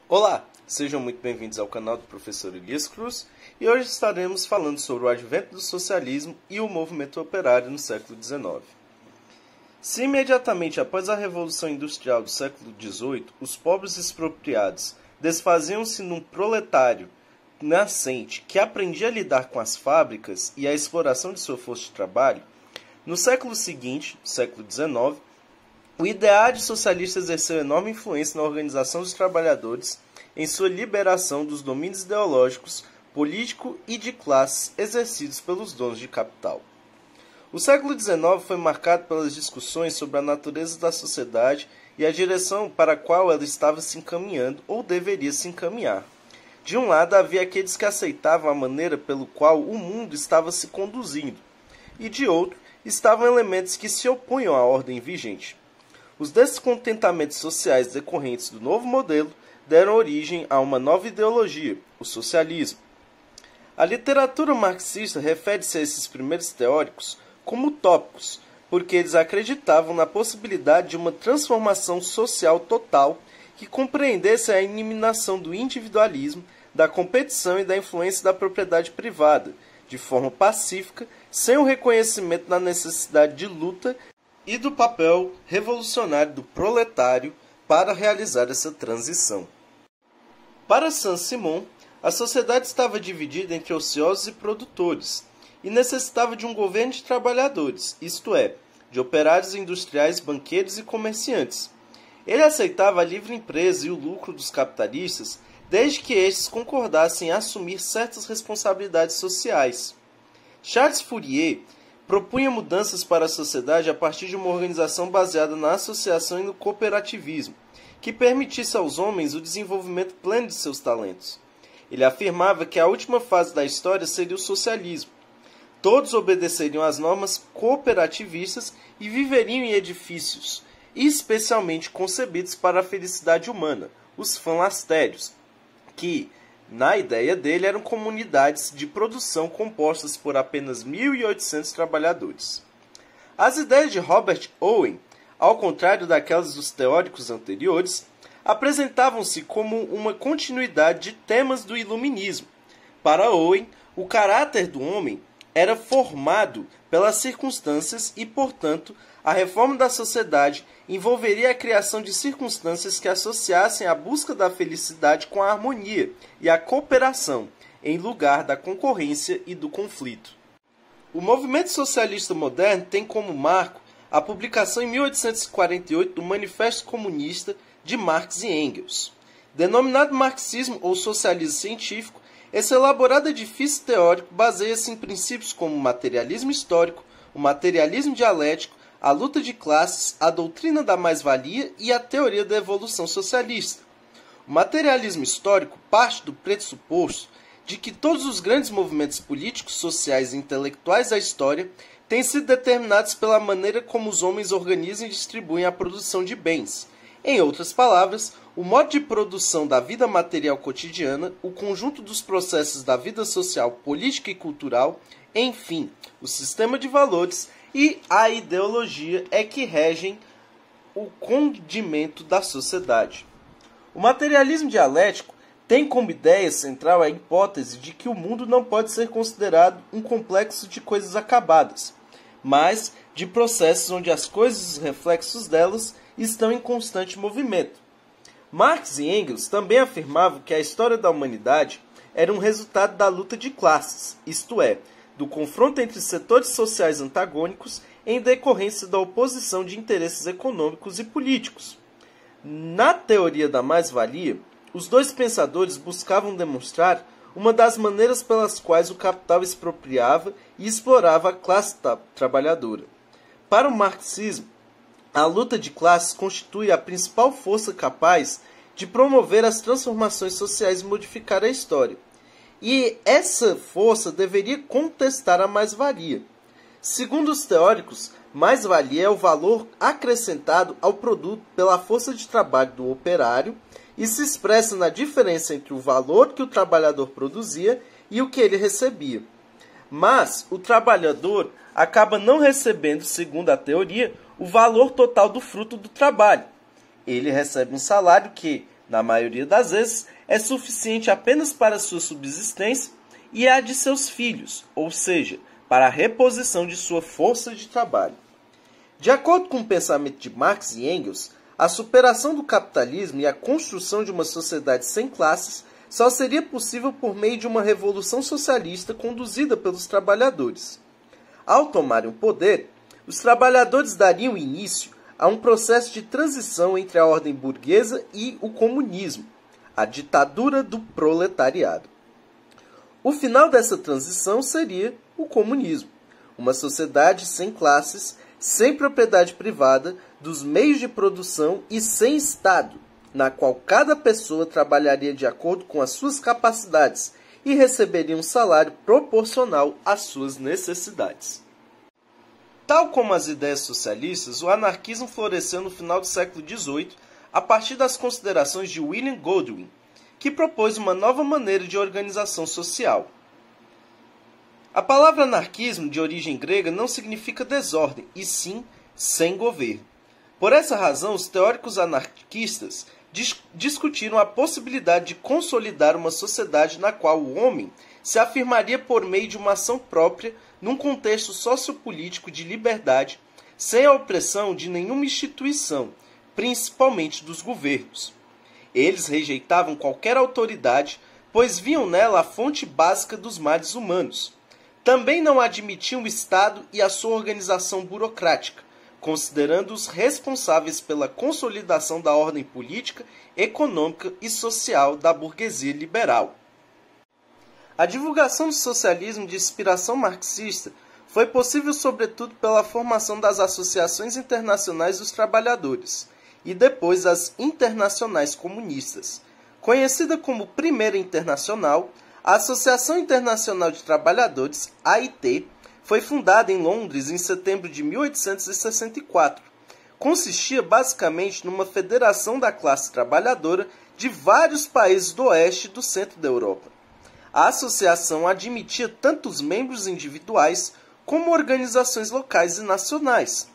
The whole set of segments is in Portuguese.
Olá, sejam muito bem-vindos ao canal do professor Elias Cruz e hoje estaremos falando sobre o advento do socialismo e o movimento operário no século XIX. Se imediatamente após a Revolução Industrial do século XVIII, os pobres expropriados desfaziam-se num proletário nascente que aprendia a lidar com as fábricas e a exploração de sua força de trabalho, no século seguinte, século XIX, o ideário socialista exerceu enorme influência na organização dos trabalhadores em sua liberação dos domínios ideológicos, político e de classes exercidos pelos donos de capital. O século XIX foi marcado pelas discussões sobre a natureza da sociedade e a direção para a qual ela estava se encaminhando ou deveria se encaminhar. De um lado, havia aqueles que aceitavam a maneira pelo qual o mundo estava se conduzindo, e de outro, estavam elementos que se opunham à ordem vigente. Os descontentamentos sociais decorrentes do novo modelo deram origem a uma nova ideologia, o socialismo. A literatura marxista refere-se a esses primeiros teóricos como utópicos, porque eles acreditavam na possibilidade de uma transformação social total que compreendesse a eliminação do individualismo, da competição e da influência da propriedade privada, de forma pacífica, sem o reconhecimento da necessidade de luta e do papel revolucionário do proletário para realizar essa transição. Para Saint-Simon, a sociedade estava dividida entre ociosos e produtores, e necessitava de um governo de trabalhadores, isto é, de operários industriais, banqueiros e comerciantes. Ele aceitava a livre empresa e o lucro dos capitalistas, desde que estes concordassem em assumir certas responsabilidades sociais. Charles Fourier propunha mudanças para a sociedade a partir de uma organização baseada na associação e no cooperativismo, que permitisse aos homens o desenvolvimento pleno de seus talentos. Ele afirmava que a última fase da história seria o socialismo. Todos obedeceriam às normas cooperativistas e viveriam em edifícios, especialmente concebidos para a felicidade humana, os fanlastérios, que, na ideia dele, eram comunidades de produção compostas por apenas 1.800 trabalhadores. As ideias de Robert Owen, ao contrário daquelas dos teóricos anteriores, apresentavam-se como uma continuidade de temas do iluminismo. Para Owen, o caráter do homem era formado pelas circunstâncias e, portanto, a reforma da sociedade envolveria a criação de circunstâncias que associassem a busca da felicidade com a harmonia e a cooperação, em lugar da concorrência e do conflito. O movimento socialista moderno tem como marco a publicação em 1848 do Manifesto Comunista de Marx e Engels. Denominado marxismo ou socialismo científico, esse elaborado edifício teórico baseia-se em princípios como o materialismo histórico, o materialismo dialético, a luta de classes, a doutrina da mais-valia e a teoria da evolução socialista. O materialismo histórico parte do pressuposto de que todos os grandes movimentos políticos, sociais e intelectuais da história têm sido determinados pela maneira como os homens organizam e distribuem a produção de bens. Em outras palavras, o modo de produção da vida material cotidiana, o conjunto dos processos da vida social, política e cultural, enfim, o sistema de valores e a ideologia é que regem o condimento da sociedade. O materialismo dialético tem como ideia central a hipótese de que o mundo não pode ser considerado um complexo de coisas acabadas, mas de processos onde as coisas e os reflexos delas estão em constante movimento. Marx e Engels também afirmavam que a história da humanidade era um resultado da luta de classes, isto é, do confronto entre setores sociais antagônicos em decorrência da oposição de interesses econômicos e políticos. Na teoria da mais-valia, os dois pensadores buscavam demonstrar uma das maneiras pelas quais o capital expropriava e explorava a classe trabalhadora. Para o marxismo, a luta de classes constitui a principal força capaz de promover as transformações sociais e modificar a história. E essa força deveria contestar a mais-valia. Segundo os teóricos, mais-valia é o valor acrescentado ao produto pela força de trabalho do operário e se expressa na diferença entre o valor que o trabalhador produzia e o que ele recebia. Mas o trabalhador acaba não recebendo, segundo a teoria, o valor total do fruto do trabalho. Ele recebe um salário que, Na maioria das vezes, é suficiente apenas para sua subsistência e a de seus filhos, ou seja, para a reposição de sua força de trabalho. De acordo com o pensamento de Marx e Engels, a superação do capitalismo e a construção de uma sociedade sem classes só seria possível por meio de uma revolução socialista conduzida pelos trabalhadores. Ao tomarem o poder, os trabalhadores dariam início a um processo de transição entre a ordem burguesa e o comunismo, a ditadura do proletariado. O final dessa transição seria o comunismo, uma sociedade sem classes, sem propriedade privada dos meios de produção e sem Estado, na qual cada pessoa trabalharia de acordo com as suas capacidades e receberia um salário proporcional às suas necessidades. Tal como as ideias socialistas, o anarquismo floresceu no final do século XVIII a partir das considerações de William Godwin, que propôs uma nova maneira de organização social. A palavra anarquismo, de origem grega, não significa desordem, e sim sem governo. Por essa razão, os teóricos anarquistas discutiram a possibilidade de consolidar uma sociedade na qual o homem se afirmaria por meio de uma ação própria num contexto sociopolítico de liberdade, sem a opressão de nenhuma instituição, principalmente dos governos. Eles rejeitavam qualquer autoridade, pois viam nela a fonte básica dos males humanos. Também não admitiam o Estado e a sua organização burocrática, considerando-os responsáveis pela consolidação da ordem política, econômica e social da burguesia liberal. A divulgação do socialismo de inspiração marxista foi possível sobretudo pela formação das associações internacionais dos trabalhadores e depois as internacionais comunistas. Conhecida como Primeira Internacional, a Associação Internacional de Trabalhadores, AIT, foi fundada em Londres em setembro de 1864. Consistia basicamente numa federação da classe trabalhadora de vários países do oeste e do centro da Europa. A associação admitia tanto os membros individuais como organizações locais e nacionais.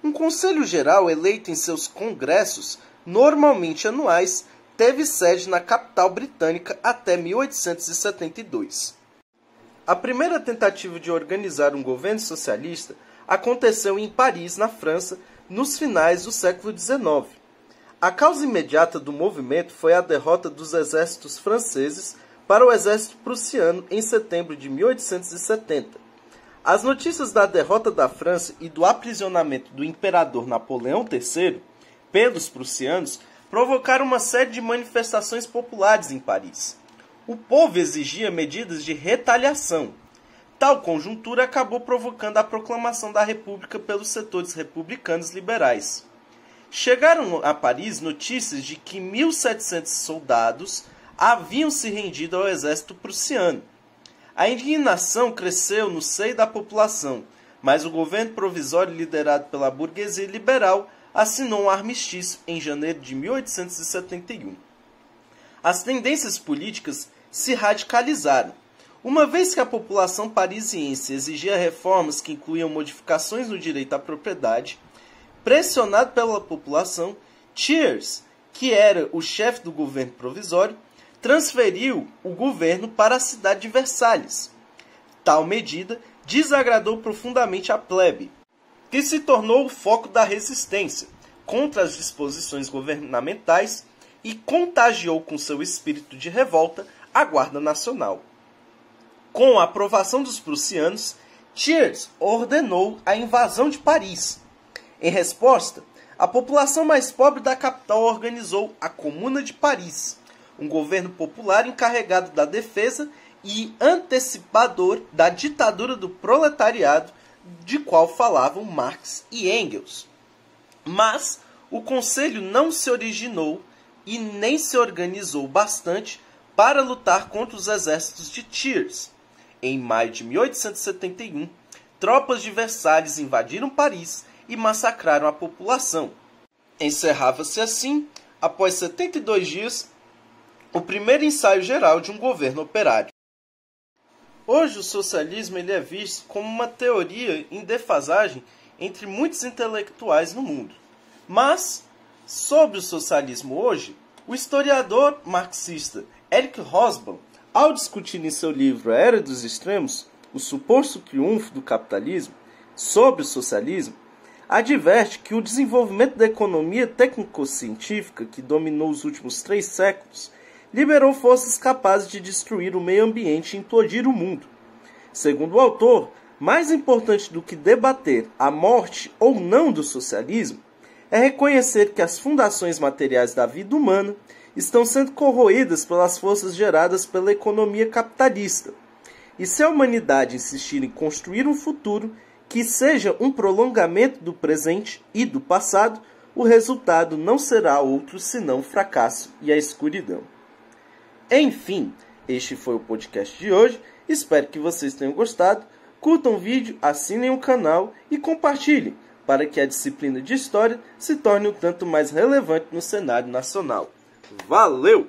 Um conselho geral eleito em seus congressos, normalmente anuais, teve sede na capital britânica até 1872. A primeira tentativa de organizar um governo socialista aconteceu em Paris, na França, nos finais do século XIX. A causa imediata do movimento foi a derrota dos exércitos franceses para o exército prussiano em setembro de 1870. As notícias da derrota da França e do aprisionamento do imperador Napoleão III pelos prussianos provocaram uma série de manifestações populares em Paris. O povo exigia medidas de retaliação. Tal conjuntura acabou provocando a proclamação da República pelos setores republicanos liberais. Chegaram a Paris notícias de que 1.700 soldados haviam se rendido ao exército prussiano. A indignação cresceu no seio da população, mas o governo provisório liderado pela burguesia liberal assinou um armistício em janeiro de 1871. As tendências políticas se radicalizaram. Uma vez que a população parisiense exigia reformas que incluíam modificações no direito à propriedade, pressionado pela população, Thiers, que era o chefe do governo provisório, transferiu o governo para a cidade de Versalhes. Tal medida desagradou profundamente a plebe, que se tornou o foco da resistência contra as disposições governamentais e contagiou com seu espírito de revolta a Guarda Nacional. Com a aprovação dos prussianos, Thiers ordenou a invasão de Paris. Em resposta, a população mais pobre da capital organizou a Comuna de Paris, um governo popular encarregado da defesa e antecipador da ditadura do proletariado, de qual falavam Marx e Engels. Mas o conselho não se originou e nem se organizou bastante para lutar contra os exércitos de Thiers. Em maio de 1871, tropas de Versalhes invadiram Paris e massacraram a população. Encerrava-se assim, após 72 dias, o primeiro ensaio geral de um governo operário. Hoje o socialismo é visto como uma teoria em defasagem entre muitos intelectuais no mundo. Mas, sobre o socialismo hoje, O historiador marxista Eric Hobsbawm, ao discutir em seu livro A Era dos Extremos, o suposto triunfo do capitalismo sobre o socialismo, adverte que o desenvolvimento da economia técnico-científica que dominou os últimos 3 séculos liberou forças capazes de destruir o meio ambiente e implodir o mundo. Segundo o autor, mais importante do que debater a morte ou não do socialismo é reconhecer que as fundações materiais da vida humana estão sendo corroídas pelas forças geradas pela economia capitalista. E se a humanidade insistir em construir um futuro que seja um prolongamento do presente e do passado, o resultado não será outro senão o fracasso e a escuridão. Enfim, este foi o podcast de hoje. Espero que vocês tenham gostado. Curtam o vídeo, assinem o canal e compartilhem para que a disciplina de História se torne um tanto mais relevante no cenário nacional. Valeu!